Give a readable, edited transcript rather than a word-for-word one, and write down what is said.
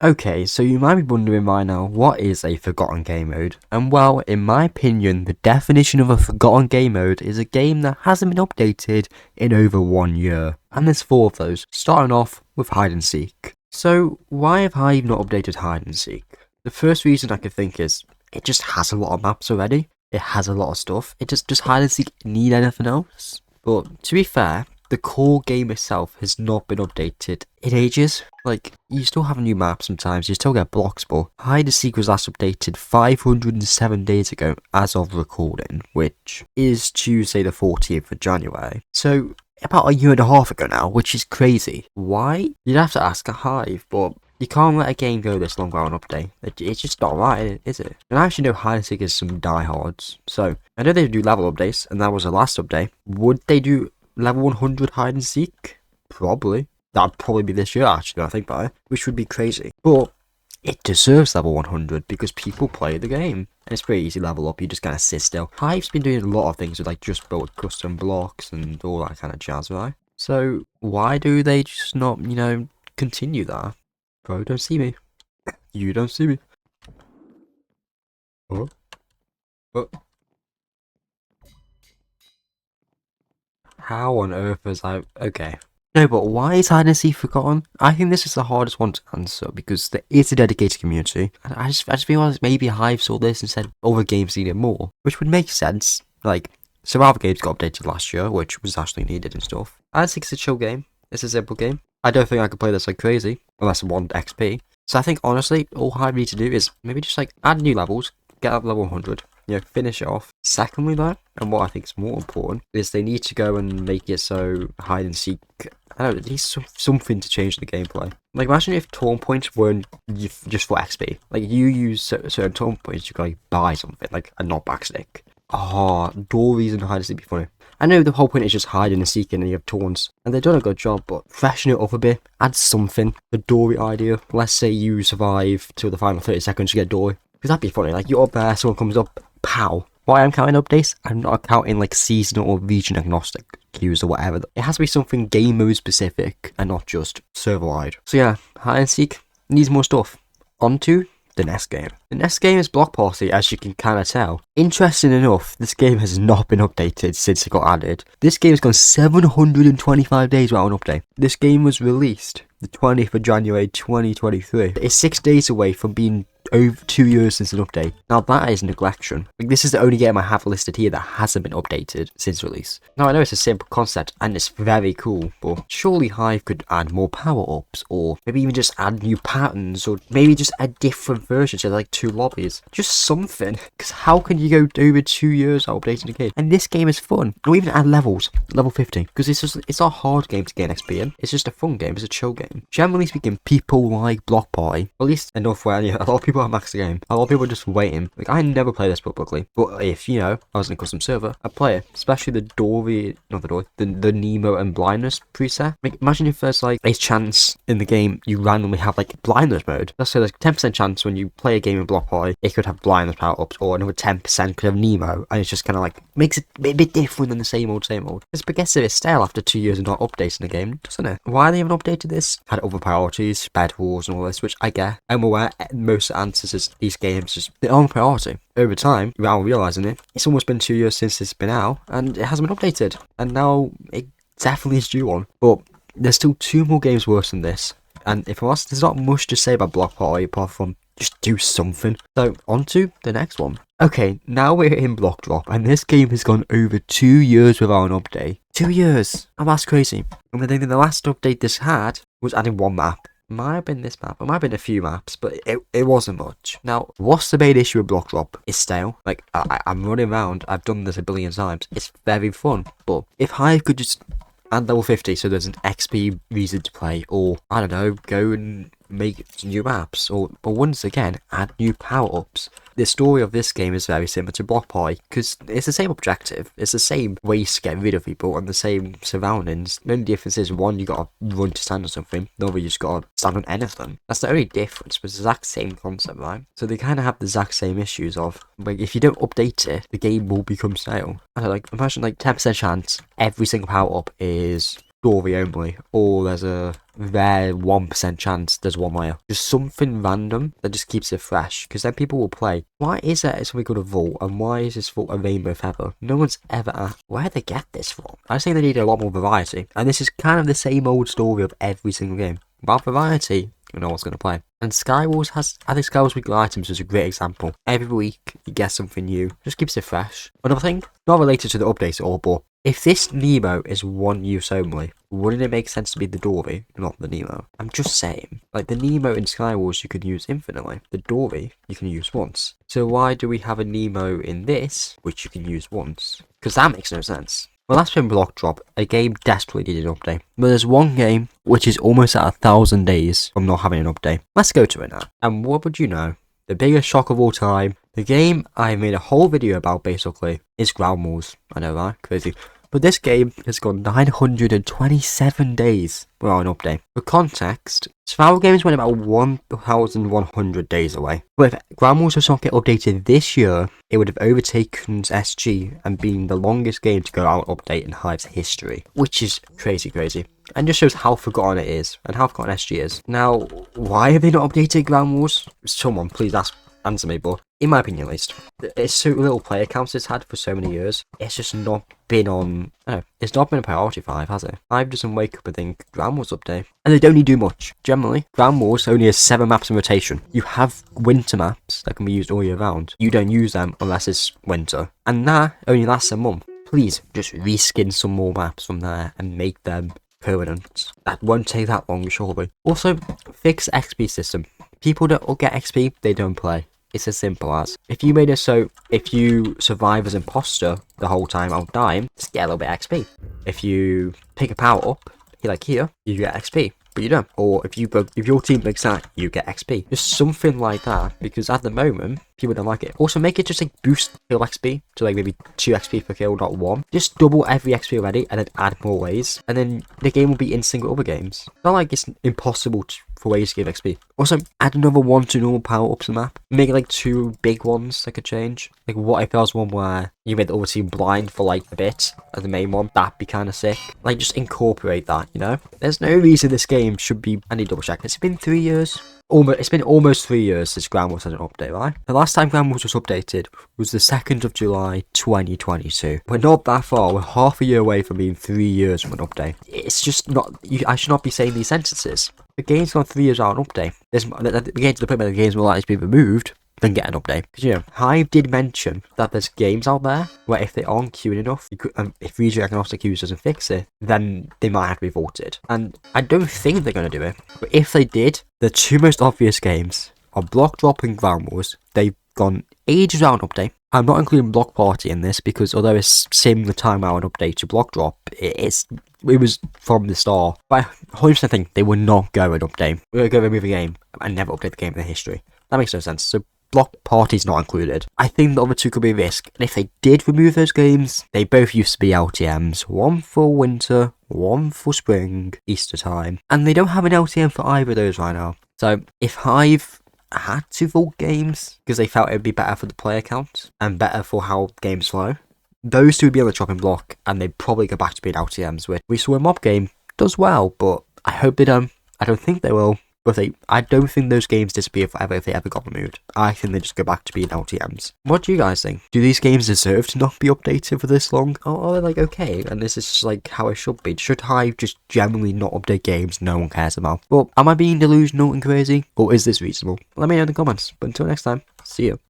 Okay, so you might be wondering right now, what is a forgotten game mode? And well, in my opinion, the definition of a forgotten game mode is a game that hasn't been updated in over 1 year. And there's 4 of those, starting off with hide and seek. So why have Hive not updated hide and seek? The first reason I could think is, it just has a lot of maps already. It has a lot of stuff. Does hide and seek need anything else? But to be fair, the core game itself has not been updated in ages. Like, you still have new maps sometimes, you still get blocks, but hide and seek was last updated 507 days ago as of recording, which is Tuesday the 14th of January. So, about a year and a half ago now, which is crazy. Why? You'd have to ask a Hive, but you can't let a game go this long without an update. It's just not right, is it? And I actually know hide and seek is some diehards, so I know they do level updates, and that was the last update. Would they do level 100 hide and seek? Probably. That'd probably be this year, actually, I think about it, which would be crazy. But it deserves level 100 because people play the game. And it's pretty easy level up, you just kind of sit still. Hive's been doing a lot of things with like just built custom blocks and all that kind of jazz, right? So why do they just not, continue that? Bro, don't see me. You don't see me. Oh. Oh. How on earth is I... Okay. No, but why is hide and seek forgotten? I think this is the hardest one to answer because there is a dedicated community. And I just feel like maybe Hive saw this and said other games needed more, which would make sense. Like, Survival games got updated last year, which was actually needed and stuff. Hide and seek is a chill game. It's a simple game. I don't think I could play this like crazy, unless I want XP. So I think, honestly, all Hive need to do is maybe just like add new levels, get up level 100, finish it off. Secondly though, and what I think is more important, is they need to go and make it so hide and seek, I don't know, it needs something to change the gameplay. Like, imagine if taunt points weren't just for XP. Like, you use certain taunt points to like buy something, like a knockback stick. Oh, Dories and hide and seek be funny. I know the whole point is just hiding and seeking and you have taunts, and they've done a good job, but freshen it up a bit, add something. The Dory idea, let's say you survive till the final 30 seconds, you get Dory. Because that'd be funny, like you're up there, someone comes up, pow. Why I'm counting updates? I'm not counting like seasonal or region agnostic queues or whatever. It has to be something game mode specific and not just server wide. So yeah, hide and seek needs more stuff. On to the next game. The next game is Block Party, as you can kind of tell. Interesting enough, this game has not been updated since it got added. This game has gone 725 days without an update. This game was released the 20th of January 2023. It's 6 days away from being over 2 years since an update. Now that is neglection. Like, this is the only game I have listed here that hasn't been updated since release. Now I know it's a simple concept and it's very cool, but surely Hive could add more power-ups, or maybe even just add new patterns, or maybe just a different version, so like 2 lobbies. Just something. Because how can you go over 2 years without updating the game? And this game is fun. Or even add levels. Level 50. Because it's not a hard game to gain XP in. It's just a fun game. It's a chill game. Generally speaking, people like Block Party. At least enough where a lot of people have maxed the game. A lot of people are just waiting. Like, I never play this publicly. But if, I was in a custom server, I'd play it. Especially the Nemo and blindness preset. Like, imagine if there's like a chance in the game you randomly have like blindness mode. Let's say there's a 10% chance when you play a game in Block Party, it could have blindness power-ups, or another 10% could have Nemo, and it's just kind of like, makes it a bit different than the same old. It's gets a bit stale after 2 years of not updating the game, doesn't it? Why they haven't updated this? Had other priorities, bed wars and all this, which I get. I'm aware most answers is these games just their own priority. Over time, without realising it, it's almost been 2 years since it's been out, and it hasn't been updated. And now, it definitely is due on. But there's still 2 more games worse than this. And if I'm honest, there's not much to say about Block Party apart from just do something. So, on to the next one. Okay, now we're in Block Drop, and this game has gone over 2 years without an update. 2 years! Oh, that's crazy. And I think the last update this had was adding 1 map. It might have been this map, it might have been a few maps, but it wasn't much. Now, what's the main issue with Block Drop? It's stale. Like, I'm running around, I've done this a billion times. It's very fun, but if Hive could just add level 50 so there's an XP reason to play, or, I don't know, go and make new maps, or once again, add new power-ups. The story of this game is very similar to Block Party, because it's the same objective, it's the same ways to get rid of people, and the same surroundings. The only difference is, one, you gotta run to stand on something, the other, you just gotta stand on anything. That's the only difference, but it's the exact same concept, right? So they kind of have the exact same issues of, like, if you don't update it, the game will become stale. I don't know, like, imagine, like, 10% chance every single power-up is story only, or there's a rare 1% chance there's one layer. Just something random that just keeps it fresh, because then people will play. Why is there something called a vault, and why is this vault a rainbow feather? No one's ever asked where they get this from. I just think they need a lot more variety, and this is kind of the same old story of every single game. Without variety, you know what's going to play. And Skywars has, I think Skywars weekly items is a great example. Every week you get something new, just keeps it fresh. Another thing, not related to the updates at all, but if this Nemo is one use only, wouldn't it make sense to be the Dory, not the Nemo? I'm just saying. Like, the Nemo in Skywars you can use infinitely. The Dory you can use once. So why do we have a Nemo in this, which you can use once? Because that makes no sense. Well, that's been Block Drop, a game desperately needed an update. But there's one game which is almost at 1,000 days from not having an update. Let's go to it now. And what would you know? The biggest shock of all time, the game I made a whole video about basically, is Ground Wars. I know, right? Crazy. But this game has gone 927 days without an update. For context, survival games went about 1,100 days away. But if Ground Wars does not get updated this year, it would have overtaken SG and been the longest game to go out update in Hive's history. Which is crazy. And just shows how forgotten it is, and how forgotten SG is. Now, why have they not updated Ground Wars? Someone please answer me, but in my opinion at least, it's so little player counts it's had for so many years. It's just not been on, I don't know, it's not been a priority for Hive, has it? Hive doesn't wake up and think, Ground Wars update. And they don't need to do much. Generally, Ground Wars only has 7 maps in rotation. You have winter maps that can be used all year round. You don't use them unless it's winter. And that only lasts a month. Please, just reskin some more maps from there and make them permanent. That won't take that long, surely. Also, fix XP system. People don't get XP, they don't play. It's as simple as, if you made it so if you survive as imposter the whole time without dying, just get a little bit XP. If you pick a power up, like here, you get XP, but you don't. Or if your team breaks that, you get XP. Just something like that, because at the moment, people don't like it. Also, make it just like boost kill XP to like maybe 2 XP per kill, not 1. Just double every XP already, and then add more ways, and then the game will be instant with other games. It's not like it's impossible for ways to give XP. Also, add another 1 to normal power ups on the map. Make like 2 big ones that could change. Like, what if there was one where you made the other team blind for like a bit as the main one? That'd be kind of sick. Like, just incorporate that, you know? There's no reason this game should be. I need to double check. It's been 3 years. It's been almost 3 years since Ground Wars had an update, right? The last time Ground Wars was updated was the 2nd of July 2022. We're not that far. We're half a year away from being 3 years from an update. It's just not. I should not be saying these sentences. The game's gone 3 years without an update. The game to the point where the games will likely be removed, then get an update. Because, you know, Hive did mention that there's games out there where if they aren't queuing enough, if region agnostic use doesn't fix it, then they might have to be vaulted. And I don't think they're going to do it. But if they did, the 2 most obvious games are Block Drop and Ground Wars. They've gone ages without an update. I'm not including Block Party in this because although it's similar time out an update to Block Drop, it was from the start. But I 100% think they will not go and update. We're going to go remove a game and never update the game in the history. That makes no sense. So Block Party's not included. I think the other 2 could be a risk. And if they did remove those games, they both used to be LTMs. 1 for winter, 1 for spring, Easter time. And they don't have an LTM for either of those right now. So if Hive had to vault games because they felt it would be better for the player count and better for how games flow, those 2 would be on the chopping block and they'd probably go back to being LTMs, which we saw a mob game does well, but I hope they don't. I don't think they will. But I don't think those games disappear forever if they ever got removed. I think they just go back to being LTMs. What do you guys think? Do these games deserve to not be updated for this long? Or are they like okay? And this is just like how it should be. Should Hive just generally not update games no one cares about? Well, am I being delusional and crazy? Or is this reasonable? Let me know in the comments. But until next time, see you.